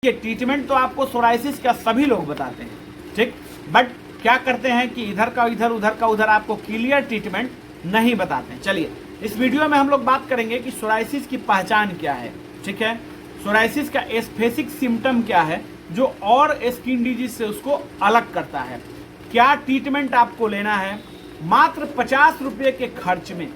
ये ट्रीटमेंट तो आपको सोराइसिस का सभी लोग बताते हैं, ठीक, बट क्या करते हैं कि इधर का इधर, उधर का उधर, आपको क्लियर ट्रीटमेंट नहीं बताते हैं। चलिए इस वीडियो में हम लोग बात करेंगे कि सोराइसिस की पहचान क्या है, ठीक है, सोराइसिस का स्पेसिफिक सिम्टम क्या है जो और स्किन डिजीज से उसको अलग करता है, क्या ट्रीटमेंट आपको लेना है। मात्र 50 रुपये के खर्च में,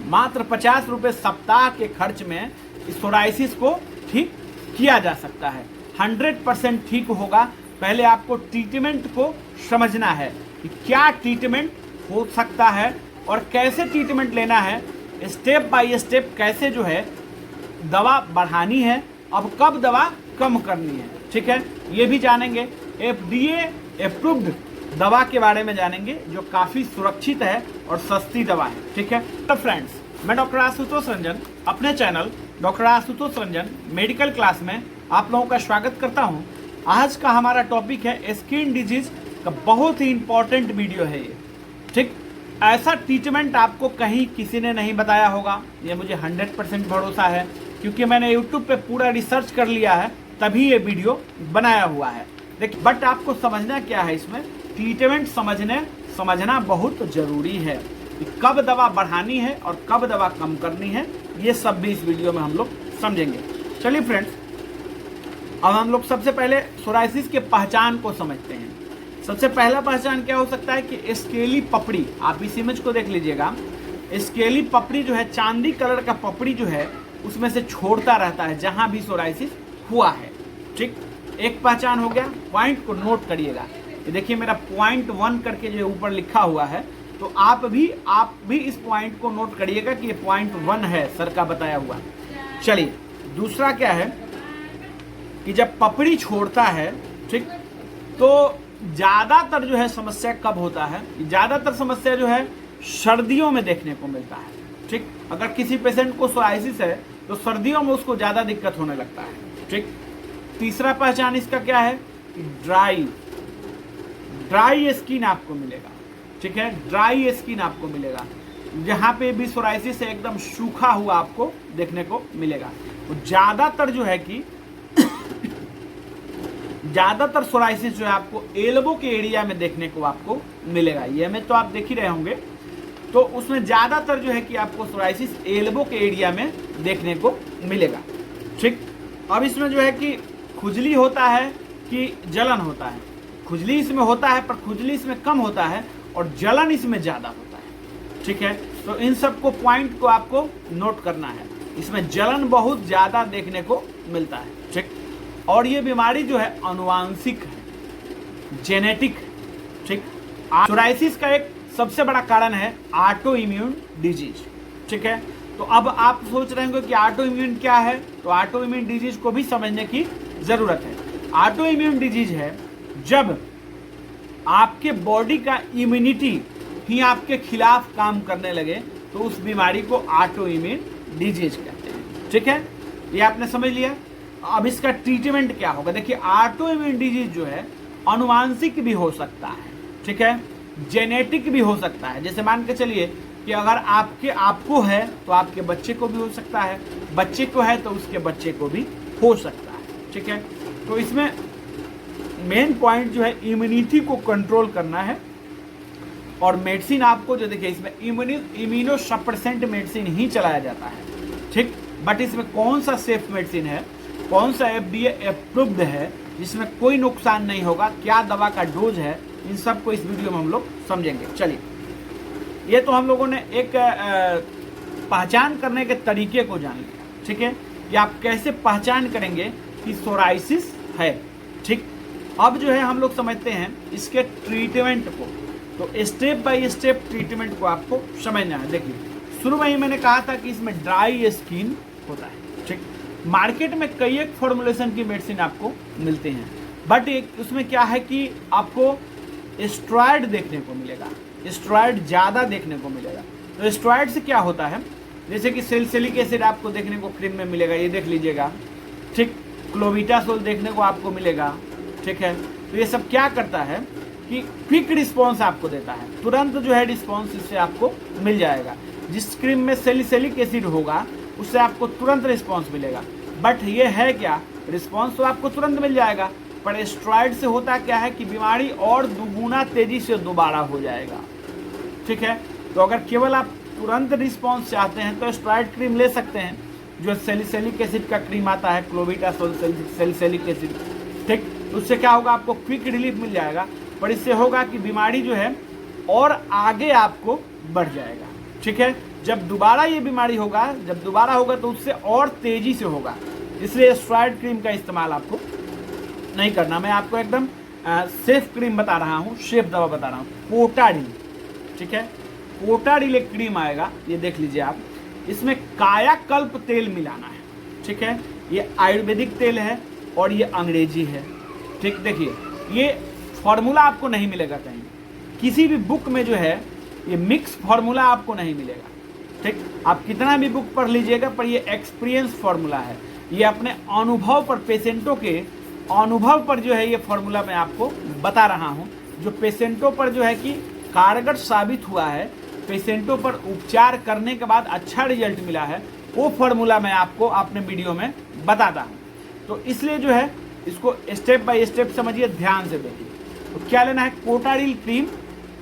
मात्र 50 रुपये सप्ताह के खर्च में इस सोराइसिस को ठीक किया जा सकता है। 100% ठीक होगा। पहले आपको ट्रीटमेंट को समझना है कि क्या ट्रीटमेंट हो सकता है और कैसे ट्रीटमेंट लेना है, स्टेप बाय स्टेप कैसे जो है दवा बढ़ानी है, अब कब दवा कम करनी है, ठीक है, ये भी जानेंगे। FDA अप्रूव्ड दवा के बारे में जानेंगे जो काफ़ी सुरक्षित है और सस्ती दवा है, ठीक है। तो फ्रेंड्स, मैं डॉक्टर आशुतोष रंजन अपने channel doctor Ashutosh Ranjan medical class में आप लोगों का स्वागत करता हूं। आज का हमारा टॉपिक है स्किन डिजीज का, बहुत ही इंपॉर्टेंट वीडियो है ये, ठीक। ऐसा ट्रीटमेंट आपको कहीं किसी ने नहीं बताया होगा, ये मुझे 100% भरोसा है, क्योंकि मैंने यूट्यूब पे पूरा रिसर्च कर लिया है तभी ये वीडियो बनाया हुआ है। देखिए, बट आपको समझना क्या है, इसमें ट्रीटमेंट समझना बहुत ज़रूरी है कि कब दवा बढ़ानी है और कब दवा कम करनी है, ये सब भी इस वीडियो में हम लोग समझेंगे। चलिए फ्रेंड्स, अब हम लोग सबसे पहले सोराइसिस के पहचान को समझते हैं। सबसे पहला पहचान क्या हो सकता है कि स्केली पपड़ी, आप इस इमेज को देख लीजिएगा, स्केली पपड़ी जो है, चांदी कलर का पपड़ी जो है उसमें से छोड़ता रहता है जहां भी सोराइसिस हुआ है, ठीक। एक पहचान हो गया। पॉइंट को नोट करिएगा, ये देखिए मेरा पॉइंट 1 करके जो ऊपर लिखा हुआ है, तो आप भी इस पॉइंट को नोट करिएगा कि ये पॉइंट 1 है सर का बताया हुआ। चलिए दूसरा क्या है कि जब पपड़ी छोड़ता है, ठीक, तो ज़्यादातर जो है समस्या कब होता है, ज़्यादातर समस्या जो है सर्दियों में देखने को मिलता है, ठीक। अगर किसी पेशेंट को सोराइसिस है तो सर्दियों में उसको ज़्यादा दिक्कत होने लगता है, ठीक। तीसरा पहचान इसका क्या है कि ड्राई स्किन आपको मिलेगा, ठीक है, ड्राई स्किन आपको मिलेगा, जहाँ पे भी सोराइसिस है एकदम सूखा हुआ आपको देखने को मिलेगा। तो ज़्यादातर जो है कि ज़्यादातर सोराइसिस जो है आपको एल्बो के एरिया में देखने को आपको मिलेगा। ये में तो आप देख ही रहे होंगे, तो उसमें ज़्यादातर जो है कि आपको सोराइसिस एल्बो के एरिया में देखने को मिलेगा, ठीक। अब इसमें जो है कि खुजली होता है कि जलन होता है, खुजली इसमें होता है पर खुजली इसमें कम होता है और जलन इसमें ज़्यादा होता है, ठीक है। तो इन सब को पॉइंट को आपको नोट करना है, इसमें जलन बहुत ज़्यादा देखने को मिलता है, ठीक। और ये बीमारी जो है आनुवांशिक है, जेनेटिक, ठीक। सोराइसिस का एक सबसे बड़ा कारण है ऑटो इम्यून डिजीज, ठीक है। तो अब आप सोच रहे होंगे कि ऑटो इम्यून क्या है, तो ऑटो इम्यून डिजीज को भी समझने की ज़रूरत है। ऑटो इम्यून डिजीज है जब आपके बॉडी का इम्यूनिटी ही आपके खिलाफ काम करने लगे, तो उस बीमारी को ऑटो इम्यून डिजीज कहते हैं, ठीक है। ये आपने समझ लिया। अब इसका ट्रीटमेंट क्या होगा। देखिए, ऑटो इम्यून डिजीज जो है आनुवांशिक भी हो सकता है, ठीक है, जेनेटिक भी हो सकता है। जैसे मान के चलिए कि अगर आपको है तो आपके बच्चे को भी हो सकता है, बच्चे को है तो उसके बच्चे को भी हो सकता है, ठीक है। तो इसमें मेन पॉइंट जो है इम्यूनिटी को कंट्रोल करना है, और मेडिसिन आपको जो देखिए इसमें इम्यूनो सप्रेसेंट मेडिसिन ही चलाया जाता है, ठीक। बट इसमें कौन सा सेफ मेडिसिन है, कौन सा FDA अप्रूव्ड है, जिसमें कोई नुकसान नहीं होगा, क्या दवा का डोज है, इन सब को इस वीडियो में हम लोग समझेंगे। चलिए, ये तो हम लोगों ने एक पहचान करने के तरीके को जान लिया, ठीक है, कि आप कैसे पहचान करेंगे कि सोराइसिस है, ठीक। अब जो है हम लोग समझते हैं इसके ट्रीटमेंट को, तो स्टेप बाय स्टेप ट्रीटमेंट को आपको समझना है। देखिए, शुरू में ही मैंने कहा था कि इसमें ड्राई स्किन होता है, ठीक। मार्केट में कई एक फॉर्मुलेशन की मेडिसिन आपको मिलते हैं, बट एक उसमें क्या है कि आपको स्टेरॉयड देखने को मिलेगा, स्टेरॉयड ज़्यादा देखने को मिलेगा। तो स्टेरॉयड से क्या होता है, जैसे कि सैलिसिलिक एसिड आपको देखने को क्रीम में मिलेगा, ये देख लीजिएगा, ठीक। क्लोविटासोल देखने को आपको मिलेगा, ठीक है। तो ये सब क्या करता है कि क्विक रिस्पॉन्स आपको देता है, तुरंत जो है रिस्पॉन्स इससे आपको मिल जाएगा। जिस क्रीम में सैलिसिलिक एसिड होगा उससे आपको तुरंत रिस्पॉन्स मिलेगा, बट ये है क्या रिस्पॉन्स तो आपको तुरंत मिल जाएगा, पर स्टेरॉइड से होता क्या है कि बीमारी और दुगुना तेजी से दोबारा हो जाएगा। ठीक है, तो अगर केवल आप तुरंत रिस्पॉन्स चाहते हैं तो स्टेरॉइड क्रीम ले सकते हैं, जो सैलिसिलिक एसिड का क्रीम आता है, क्लोविटासोल सैलिसिलिक एसिड। ठीक, तो उससे क्या होगा, आपको क्विक रिलीफ मिल जाएगा, पर इससे होगा कि बीमारी जो है और आगे आपको बढ़ जाएगा। ठीक है, जब दोबारा ये बीमारी होगा, तो उससे और तेजी से होगा, इसलिए स्टेरॉइड क्रीम का इस्तेमाल आपको नहीं करना। मैं आपको एकदम सेफ क्रीम बता रहा हूँ, सेफ दवा बता रहा हूँ, कोटाडिल। ठीक है, कोटाडिल एक क्रीम आएगा, ये देख लीजिए आप, इसमें कायाकल्प तेल मिलाना है। ठीक है, ये आयुर्वेदिक तेल है और ये अंग्रेजी है। ठीक, देखिए ये फॉर्मूला आपको नहीं मिलेगा कहीं, किसी भी बुक में जो है ये मिक्स फॉर्मूला आपको नहीं मिलेगा। ठीक, आप कितना भी बुक पढ़ लीजिएगा, पर ये एक्सपीरियंस फॉर्मूला है, ये अपने अनुभव पर, पेशेंटों के अनुभव पर जो है ये फॉर्मूला मैं आपको बता रहा हूँ, जो पेशेंटों पर जो है कि कारगर साबित हुआ है, पेशेंटों पर उपचार करने के बाद अच्छा रिजल्ट मिला है, वो फॉर्मूला मैं आपको अपने वीडियो में बताता हूँ। तो इसलिए जो है इसको स्टेप बाय स्टेप समझिए, ध्यान से देखिए। तो क्या लेना है, कोटाडिल क्रीम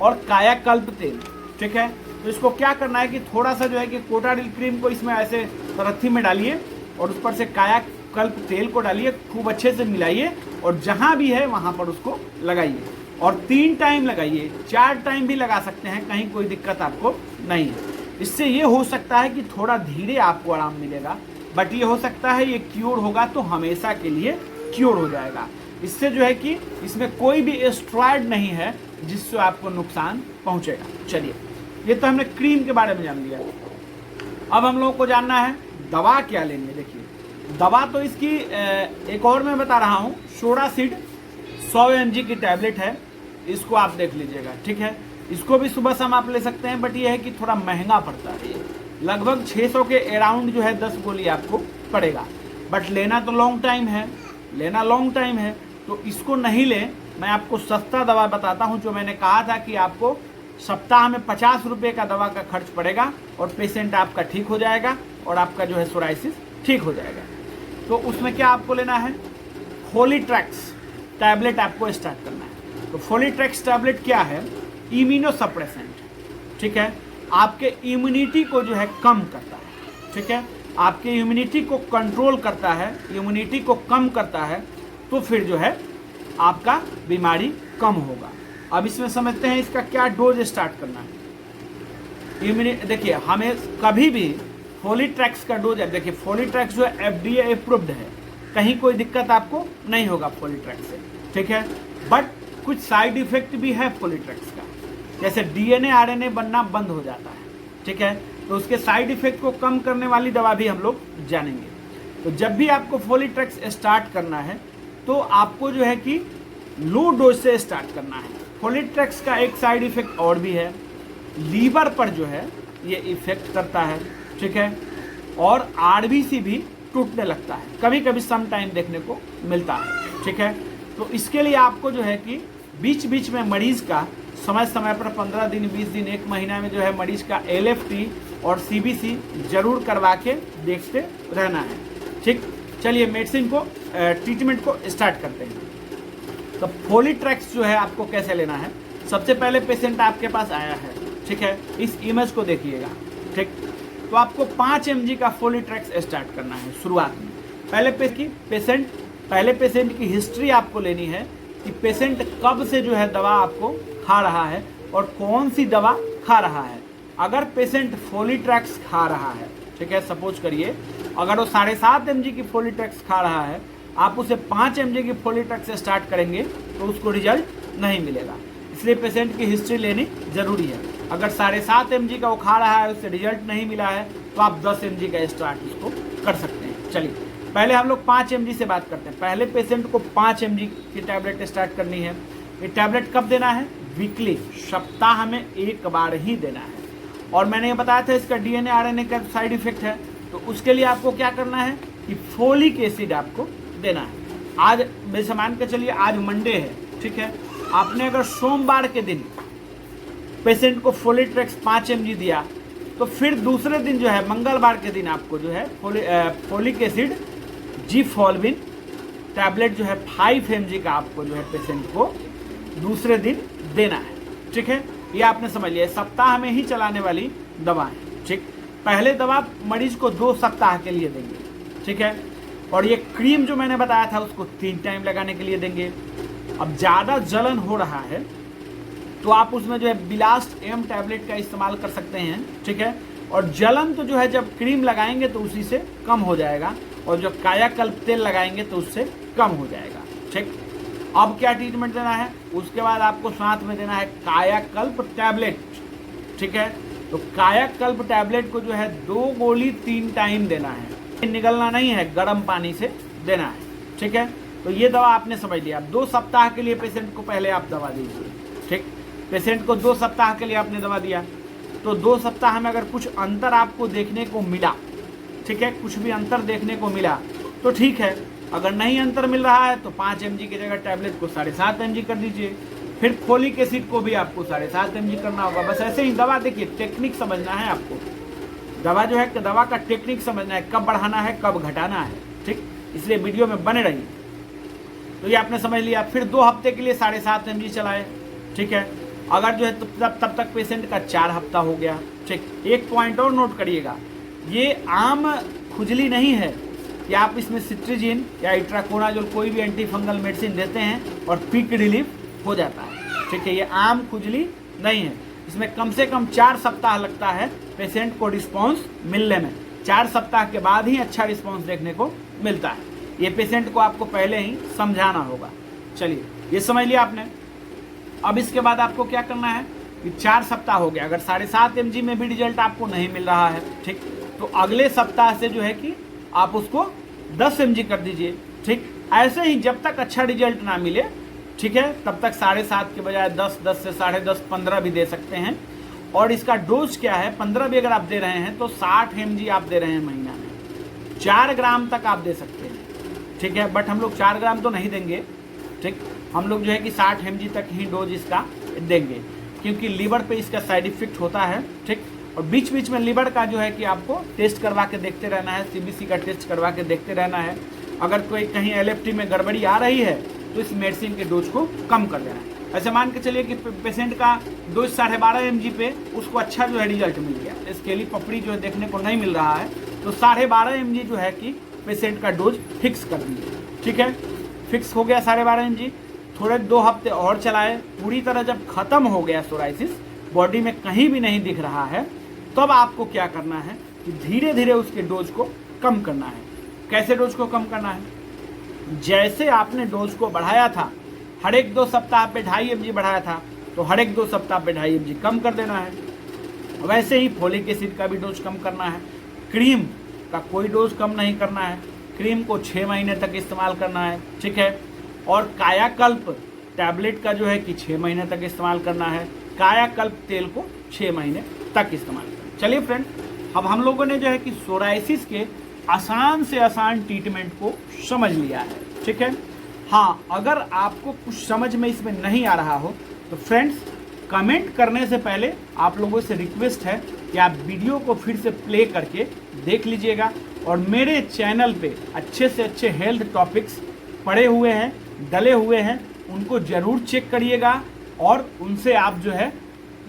और कायाकल्प तेल। ठीक है, तो इसको क्या करना है कि थोड़ा सा जो है कि कोटाडिल क्रीम को इसमें ऐसे रत्ती में डालिए और उस पर से कायाकल्प तेल को डालिए, खूब अच्छे से मिलाइए और जहाँ भी है वहाँ पर उसको लगाइए, और 3 टाइम लगाइए, 4 टाइम भी लगा सकते हैं, कहीं कोई दिक्कत आपको नहीं है। इससे ये हो सकता है कि थोड़ा धीरे आपको आराम मिलेगा, बट ये हो सकता है ये क्योर होगा तो हमेशा के लिए क्योर हो जाएगा। इससे जो है कि इसमें कोई भी स्टेरॉइड नहीं है जिससे आपको नुकसान पहुंचेगा। चलिए, ये तो हमने क्रीम के बारे में जान लिया। अब हम लोगों को जानना है दवा क्या लेनी है। देखिए, दवा तो इसकी एक और मैं बता रहा हूँ, सोडासिड 100 mg की टैबलेट है, इसको आप देख लीजिएगा। ठीक है, इसको भी सुबह शाम आप ले सकते हैं, बट ये है कि थोड़ा महंगा पड़ता है, ये लगभग 600 के अराउंड जो है 10 गोली आपको पड़ेगा, बट लेना तो लॉन्ग टाइम है, तो इसको नहीं ले। मैं आपको सस्ता दवा बताता हूँ, जो मैंने कहा था कि आपको सप्ताह में 50 रुपये का दवा का खर्च पड़ेगा और पेशेंट आपका ठीक हो जाएगा और आपका जो है सोराइसिस ठीक हो जाएगा। तो उसमें क्या आपको लेना है, फोलिट्रैक्स टैबलेट आपको स्टार्ट करना है। तो फोलिट्रैक्स टैबलेट क्या है, इम्यूनोसप्रेसेंट। ठीक है, आपके इम्यूनिटी को जो है कम करता है। ठीक है, आपके इम्यूनिटी को कंट्रोल करता है, इम्यूनिटी को कम करता है, तो फिर जो है आपका बीमारी कम होगा। अब इसमें समझते हैं इसका क्या डोज स्टार्ट करना है। देखिए, हमें कभी भी फोलिट्रैक्स का डोज है, देखिए फोलिट्रैक्स जो है FDA अप्रूव्ड है, कहीं कोई दिक्कत आपको नहीं होगा फोलिट्रैक्स से। ठीक है, बट कुछ साइड इफेक्ट भी है फोलिट्रैक्स का, जैसे DNA RNA बनना बंद हो जाता है। ठीक है, तो उसके साइड इफेक्ट को कम करने वाली दवा भी हम लोग जानेंगे। तो जब भी आपको फोलिट्रैक्स स्टार्ट करना है तो आपको जो है कि लो डोज से स्टार्ट करना है। फोलिट्रैक्स का एक साइड इफेक्ट और भी है, लीवर पर जो है ये इफेक्ट करता है। ठीक है, और RBC भी टूटने लगता है, कभी कभी सम टाइम देखने को मिलता है। ठीक है, तो इसके लिए आपको जो है कि बीच बीच में मरीज का समय समय पर 15 दिन 20 दिन 1 महीना में जो है मरीज का LFT और CBC जरूर करवा के देखते रहना है। ठीक, चलिए मेडिसिन को ट्रीटमेंट को स्टार्ट करते हैं। तो फोलिट्रैक्स जो है आपको कैसे लेना है, सबसे पहले पेशेंट आपके पास आया है। ठीक है, इस इमेज को देखिएगा। ठीक, तो आपको 5 mg का फोलिट्रैक्स स्टार्ट करना है शुरुआत में। पहले पेशेंट की हिस्ट्री आपको लेनी है कि पेशेंट कब से जो है दवा आपको खा रहा है और कौन सी दवा खा रहा है। अगर पेशेंट फोलिट्रैक्स खा रहा है, ठीक है, सपोज करिए अगर वो 7.5 mg की फोलिट्रैक्स खा रहा है, आप उसे 5 mg की फोलिट्रैक्स से स्टार्ट करेंगे तो उसको रिजल्ट नहीं मिलेगा, इसलिए पेशेंट की हिस्ट्री लेनी जरूरी है। अगर 7.5 mg का वो खा रहा है, उससे रिजल्ट नहीं मिला है, तो आप 10 mg का स्टार्ट उसको कर सकते हैं। चलिए पहले हम लोग 5 mg से बात करते हैं। पहले पेशेंट को 5 mg की टैबलेट स्टार्ट करनी है। ये टैबलेट कब देना है, वीकली, सप्ताह में 1 बार ही देना है। और मैंने ये बताया था इसका DNA RNA का साइड इफेक्ट है, तो उसके लिए आपको क्या करना है कि फोलिक एसिड आपको देना है। आज वैसे मान के चलिए आज मंडे है, ठीक है, आपने अगर सोमवार के दिन पेशेंट को फोलिट्रैक्स 5 mg दिया, तो फिर दूसरे दिन जो है मंगलवार के दिन आपको जो है फोलिक एसिड, जीफॉल्विन टैबलेट जो है 5 mg का आपको जो है पेशेंट को दूसरे दिन देना है। ठीक है, ये आपने समझ लिया, सप्ताह में ही चलाने वाली दवा है। ठीक, पहले दवा मरीज को 2 सप्ताह के लिए देंगे। ठीक है, और ये क्रीम जो मैंने बताया था उसको 3 टाइम लगाने के लिए देंगे। अब ज़्यादा जलन हो रहा है तो आप उसमें जो है बिलास्ट एम टैबलेट का इस्तेमाल कर सकते हैं। ठीक है, और जलन तो जो है जब क्रीम लगाएंगे तो उसी से कम हो जाएगा, और जो कायाकल्प तेल लगाएंगे तो उससे कम हो जाएगा। ठीक, अब क्या ट्रीटमेंट देना है, उसके बाद आपको साथ में देना है कायाकल्प टैबलेट। ठीक है, तो कायाकल्प टैबलेट को जो है 2 गोली 3 टाइम देना है, निगलना नहीं है, गर्म पानी से देना है। ठीक है, तो ये दवा आपने समझ लिया। 2 सप्ताह के लिए पेशेंट को पहले आप दवा दीजिए। ठीक, पेशेंट को 2 सप्ताह के लिए आपने दवा दिया, तो 2 सप्ताह में अगर कुछ अंतर आपको देखने को मिला, ठीक है, कुछ भी अंतर देखने को मिला तो ठीक है, अगर नहीं अंतर मिल रहा है तो 5 mg की जगह टैबलेट को 7.5 mg कर दीजिए। फिर फोलिक एसिड को भी आपको 7.5 mg करना होगा। बस ऐसे ही दवा, देखिए टेक्निक समझना है आपको, दवा जो है दवा का टेक्निक समझना है, कब बढ़ाना है कब घटाना है। ठीक, इसलिए वीडियो में बने रहिए। तो ये आपने समझ लिया। फिर 2 हफ्ते के लिए 7.5 mg चलाए। ठीक है, अगर जो है तब तक पेशेंट का 4 हफ्ता हो गया। ठीक, एक पॉइंट और नोट करिएगा, ये आम खुजली नहीं है कि आप इसमें सिट्रीजिन या इट्राकोनाजोल कोई भी एंटी फंगल मेडिसिन देते हैं और क्विक रिलीफ हो जाता है। ठीक है, ये आम खुजली नहीं है, इसमें कम से कम 4 सप्ताह लगता है पेशेंट को रिस्पॉन्स मिलने में। 4 सप्ताह के बाद ही अच्छा रिस्पॉन्स देखने को मिलता है। ये पेशेंट को आपको पहले ही समझाना होगा। चलिए, ये समझ लिया आपने। अब इसके बाद आपको क्या करना है कि 4 सप्ताह हो गया, अगर 7.5 mg में भी रिजल्ट आपको नहीं मिल रहा है, ठीक, तो अगले सप्ताह से जो है कि आप उसको 10 mg कर दीजिए। ठीक, ऐसे ही जब तक अच्छा रिजल्ट ना मिले, ठीक है, तब तक 7.5 के बजाय 10, 10 से 10.5, 15 भी दे सकते हैं। और इसका डोज क्या है, 15 भी अगर आप दे रहे हैं तो 60 mg आप दे रहे हैं महीना में, 4 ग्राम तक आप दे सकते हैं। ठीक है, बट हम लोग 4 ग्राम तो नहीं देंगे। ठीक, हम लोग जो है कि 60 mg तक ही डोज इसका देंगे, क्योंकि लीवर पे इसका साइड इफेक्ट होता है। ठीक, और बीच बीच में लीवर का जो है कि आपको टेस्ट करवा के देखते रहना है, CBC का टेस्ट करवा के देखते रहना है। अगर कोई कहीं LFT में गड़बड़ी आ रही है तो इस मेडिसिन के डोज को कम कर देना है। ऐसे मान के चलिए कि पेशेंट का डोज 12.5 mg पे उसको अच्छा जो है रिजल्ट मिल गया, स्केली पपड़ी जो है देखने को नहीं मिल रहा है, तो 12.5 mg जो है कि पेशेंट का डोज फिक्स कर दीजिए। ठीक है, फिक्स हो गया 12.5 mg। थोड़े 2 हफ्ते और चलाए, पूरी तरह जब खत्म हो गया सोराइसिस, बॉडी में कहीं भी नहीं दिख रहा है, तब आपको क्या करना है कि धीरे धीरे उसके डोज को कम करना है। कैसे डोज को कम करना है, जैसे आपने डोज को बढ़ाया था, हर एक 2 सप्ताह पे 2.5 mg बढ़ाया था, तो हर एक 2 सप्ताह पे 2.5 mg कम कर देना है। वैसे ही फोलिक एसिड का भी डोज कम करना है। क्रीम का कोई डोज कम नहीं करना है, क्रीम को 6 महीने तक इस्तेमाल करना है। ठीक है, और कायाकल्प टैबलेट का जो है कि 6 महीने तक इस्तेमाल करना है, कायाकल्प तेल को 6 महीने तक इस्तेमाल करना है। चलिए फ्रेंड, अब हम लोगों ने जो है कि सोराइसिस के आसान से आसान ट्रीटमेंट को समझ लिया है। ठीक है, हाँ, अगर आपको कुछ समझ में इसमें नहीं आ रहा हो तो फ्रेंड्स, कमेंट करने से पहले आप लोगों से रिक्वेस्ट है कि आप वीडियो को फिर से प्ले करके देख लीजिएगा, और मेरे चैनल पे अच्छे से अच्छे हेल्थ टॉपिक्स पड़े हुए हैं, डले हुए हैं, उनको ज़रूर चेक करिएगा, और उनसे आप जो है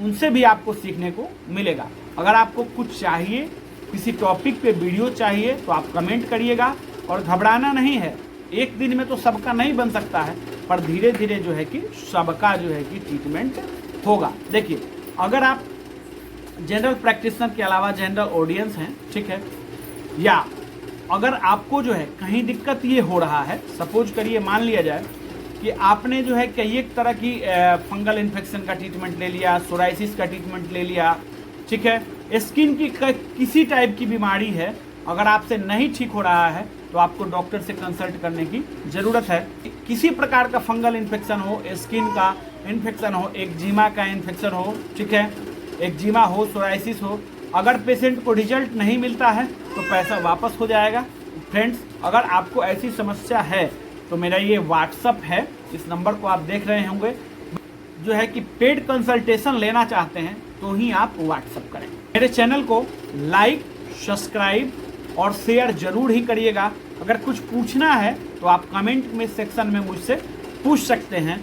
उनसे भी आपको सीखने को मिलेगा। अगर आपको कुछ चाहिए, किसी टॉपिक पे वीडियो चाहिए, तो आप कमेंट करिएगा, और घबराना नहीं है। एक दिन में तो सबका नहीं बन सकता है, पर धीरे धीरे जो है कि सबका जो है कि ट्रीटमेंट होगा। देखिए, अगर आप जनरल प्रैक्टिशनर के अलावा जनरल ऑडियंस हैं, ठीक है, या अगर आपको जो है कहीं दिक्कत ये हो रहा है, सपोज करिए मान लिया जाए कि आपने जो है कई एक तरह की फंगल इन्फेक्शन का ट्रीटमेंट ले लिया, सोराइसिस का ट्रीटमेंट ले लिया, ठीक है, स्किन की किसी टाइप की बीमारी है, अगर आपसे नहीं ठीक हो रहा है तो आपको डॉक्टर से कंसल्ट करने की ज़रूरत है। किसी प्रकार का फंगल इन्फेक्शन हो, स्किन का इन्फेक्शन हो, एक्जिमा का इन्फेक्शन हो, ठीक है, एक्जिमा हो, सोराइसिस हो, अगर पेशेंट को रिजल्ट नहीं मिलता है तो पैसा वापस हो जाएगा। फ्रेंड्स, अगर आपको ऐसी समस्या है तो मेरा ये व्हाट्सअप है, इस नंबर को आप देख रहे होंगे, जो है कि पेड कंसल्टेशन लेना चाहते हैं तो ही आप व्हाट्सअप करें। मेरे चैनल को लाइक, सब्सक्राइब और शेयर जरूर ही करिएगा। अगर कुछ पूछना है तो आप कमेंट में सेक्शन में मुझसे पूछ सकते हैं।